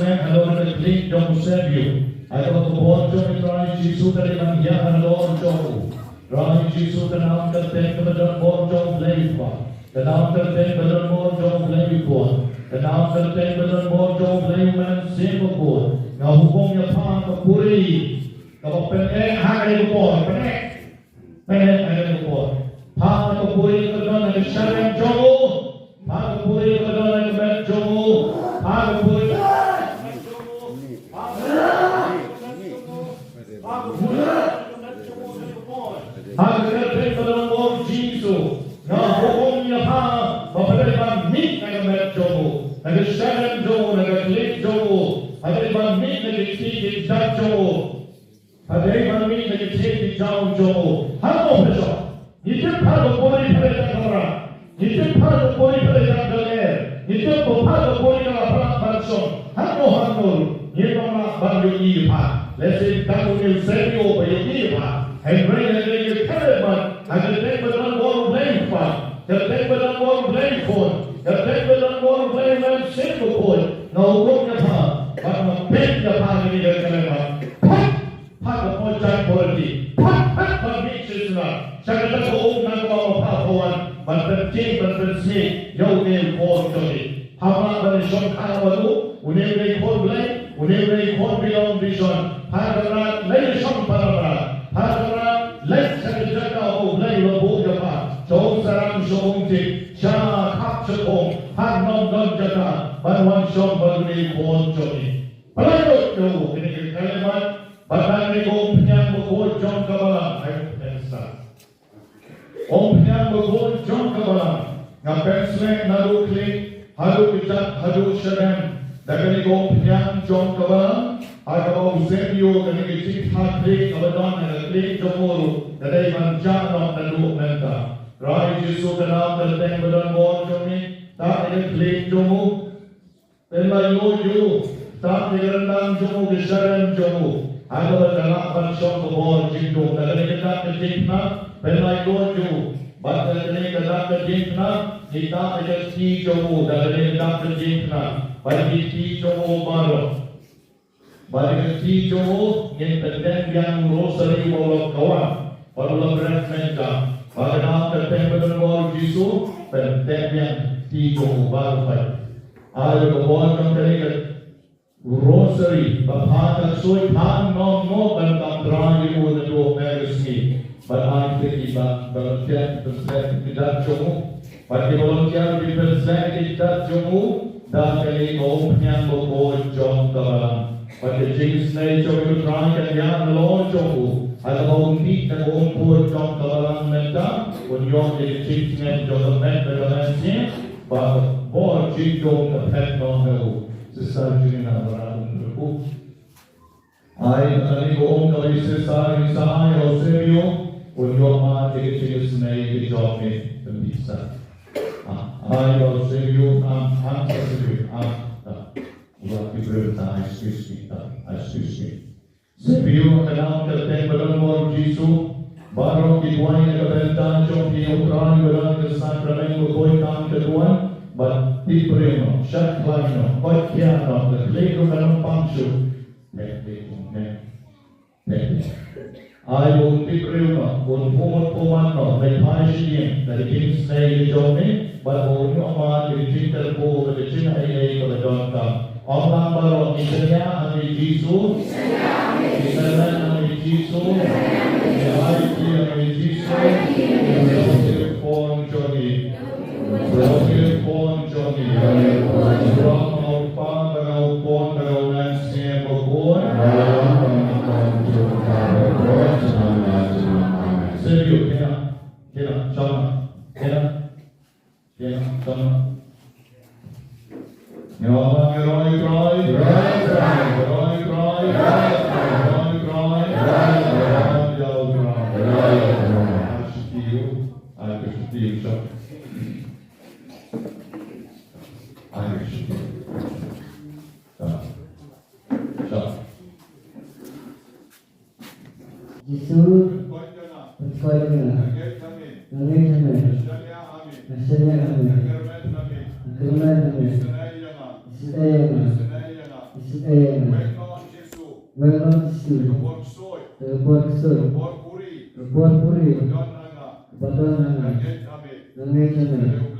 Sven halor na klik jong sebio. Ay kapag jong Rai Jesu dari mangya halor jong. Rai Jesu tanam kate kebetulan jong leifa. Tanam kate kebetulan jong leifa. Tanam kate kebetulan jong leiman sebo. Ngahukong pa ka puri. Kapag penek hari ko penek hari ko. Pa ka puri kebetulan na syarem jong. Pagpuri ka doon ang medyo mo. Pagpuri ka doon mo, Jesus. Na hukom niya pa, mapalibang-mit na medyo mo. Nag-sharan mo, nag-click mo. Mapalibang-mit na nag-tikit dadyo mo. Mapalibang-mit na nag-tikit dadyo mo. Hamo, Pesho. Ito pagpuri pa rin ang kamara. Itu pada puri pada jalan itu pada puri kalau perang berson hanul ini orang baru ini pak lesson tahu ni sebio baru ini pak Henry ini kerabat ada tempat orang lain pak tempat orang lain pun tempat orang lain sebio pun nauknya pak karena benda pak ini dia kerabat pada pojok politik pada bisnisnya saya kata orang nak apa kawan Berterjing bertersih jauh dari kor jodi. Hama dari shon kawalu, unih dari kor belai, unih dari kor bilang bison. Hadarat lay shon pararat, hadarat lay sejaga aku belai lobo japa. Jauh sarang shon tik, jana kap sekong, hadnom don jaga, banwan shon berani kor jodi. Pelayut jauh ini kalimat, bahkan ni kau penyang berkor jom kawalan. Ayo pensa. Om yang berbuat jom kebalang, ngapain selain naru klik, halu kitab, halu syarem, dan om yang jom kebalang, agak bau sebio, dan kecik klik, abadan, dan klik jomuru, dan manjang non naru mynta. Rai Jesu kenal terteng badan bor jomi, tak ada klik jomu, pelayu, tak ada rendang jomu, syarem jomu, agak berjalan panjang bor jingkoit, dan kita kecikna. Pelai goju, baca ini kedak kejingna, kita ada si jomu, dari kedak kejingna, bagi si jomu baru, bagi si jomu yang terden yang rosari bolak kawan, perlu berentengkan, pada nama tertembel bol Yesus, terden yang si jomu baru pai. Ada kebon dari rosari, bapak suai pan nom dan kamtrani udah dua meresmi. But think about volunteer perspective tidak jomu. Bagi volunteer di perspective tidak jomu, dah kali om yang berbuat jom kawalan. Bagi jenis ni jomu terakhir yang lawan jomu, ada om ni dan om buat jom kawalan mereka, unyong di jenis ni jom mereka berlangsung, bah buat jom kepet nombor sesar jenis orang berku. Ay kali om kali sesar insai osebio. Unyong ma jenis ni job ni bisa. Ay osebio sebio Buat diberita excuse me. Sebio kenal terteng badan bor Yesus, baru dibuai kebenaran jom di ukuran badan kesakramen berkoi kam keduan, bat diperima, syak lainnya, bat kiano, terlego dalam pangsu, Ayo diperima, pumut pumatno, may paisyin, dari kins na ilijome, bat unyo ama digital po, kacin ay kabadon ka. Allah baru isanya ami Yesus, isanya ami Yesus, ayati ami Yesus, telefon Johnny, telefon Johnny, orang mau pang, mau pon, mau nansi, mau pon, serius, kena, sama. Welon Jesu, Terbuat Soi, Terbuat Puri, Badon Hanga, Langit Hanga,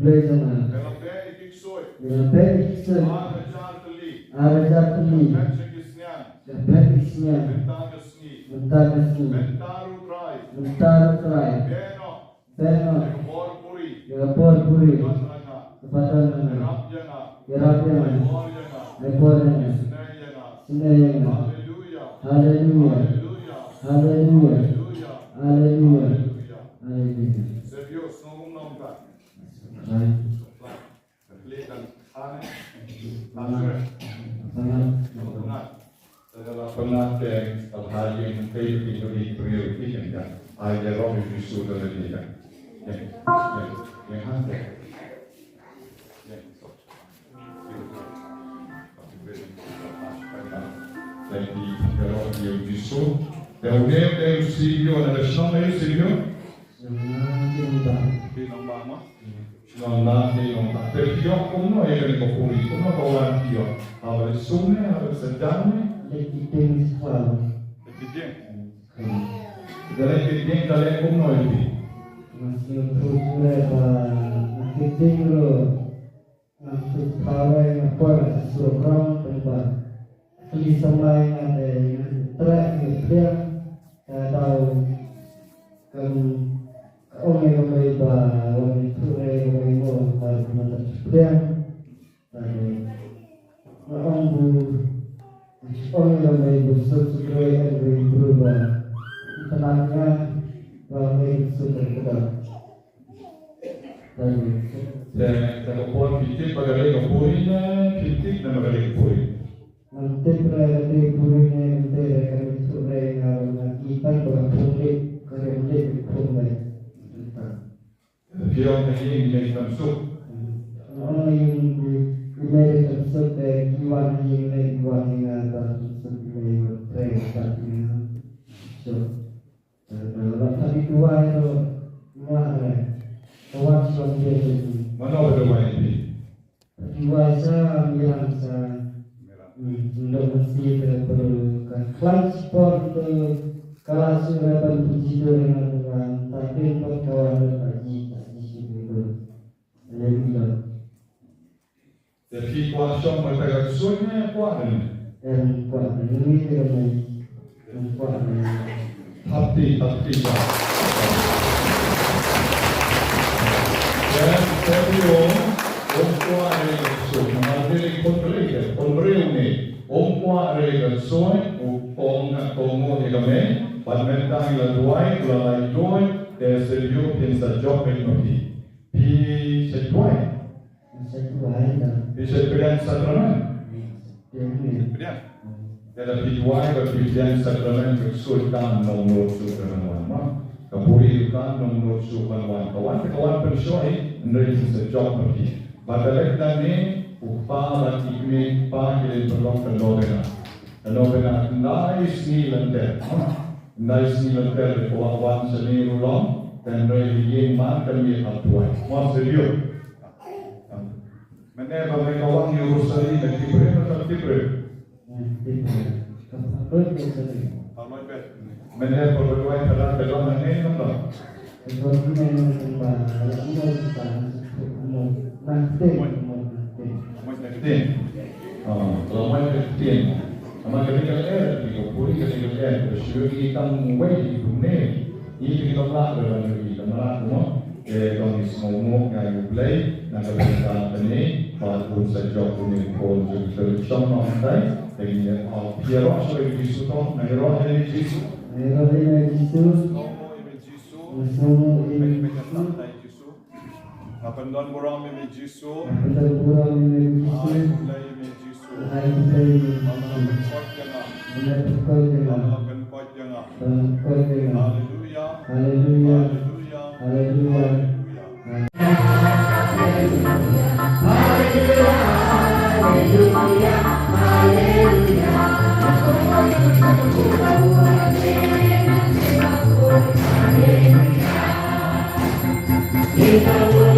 Blay Hanga, Belape Ikisoi, Arajat Tuli, Kapet Isnya, Mynta Kesni, Mentaru Trai, Beno, Yapor Puri, Badon Hanga, Yarap Hanga, Lepor Hanga, Sinayana. Hallelujah. Hallelujah. Hallelujah. Hallelujah. Serius ngomong nombak. Adalah pengantin hari yang mungkin itu diprioritaskan kan. Ada roh di sudah lebih kan. Yang hantar. Jadi kalau dia justru, kemudian dia studio ada Samla studio. Samla Tapi como ele conclui, como agora aqui, a resume, a sedane, Legitim sekolah. Legitim kalian como ele. Masih terus legitim lo, masih kawai apa seorang tempat. Tulisan lain ada track dia tahu kan orang yang berita orang itu orang itu macam dia orang yang berita sesuatu yang berubah tenangnya orang sudah kedap dan kalau pun kritik bagaimana purinya kritik dan bagaimana puri. Nanti berada purinya nanti akan suraya kita berpuri kerja puri. Dia ini masuk. Orang yang dimana masuk kiwan yang ada masuk yang terkait so dalam tadi dua itu mana kawan suami itu Mana berdua ini? dua saya bilang saya sudah mesti berkan transport kalau sudah berpuji dengan tapi perkawanan lagi di sini lebih Jadi kuasa mereka kesuanya kuat dan kuat ini dengan kuat hati ya. Dan serius, kuat mereka kesuanya. Mengambil konberi ini, kuat mereka kesuanya, kongo ekame, badminton iladuai, ulalai doi, dan serius pinsa job ekmati. Pi setuai. Bisa pilihan sakramen. Pilihan. Dalam pilihan berpilihan sakramen bersultan nomor sakramen wan. Kapuri kan nomor sakramen wan. Kawan pensyoi menerima sejak pergi. Badalek dan ni upah dan ikmi pagi berlok Novena nice ni lantai. Nice ni lantai kawan seni ulang dan yang makan ni atuai. Mas serius. Mana bagi kawan yang urusari dan tibre atau tibre? Mana perbuatan terhadap dalam mana nampak? Kalau mana ketian, amat ketika kita puri ketika bersyukur kita mengwei dunia ini kita pelak dalam negeri kita semua. Kami semua yang play nak berita ini, baru saja punya konjung tercampak nanti. Dengan Piero sebagai Yesus toh, Nero ini Yesus. Nero ini Yesus. Semua ini Yesus. Apandon borang ini Yesus. Apandon borang ini Yesus. Mulai ini Yesus. Mulai ini. Allah berkuat jangan. Allah berkuat jangan. Allah berkuat jangan. Berkuat jangan. Haleluya. Haleluya. Haleluya. Hallelujah.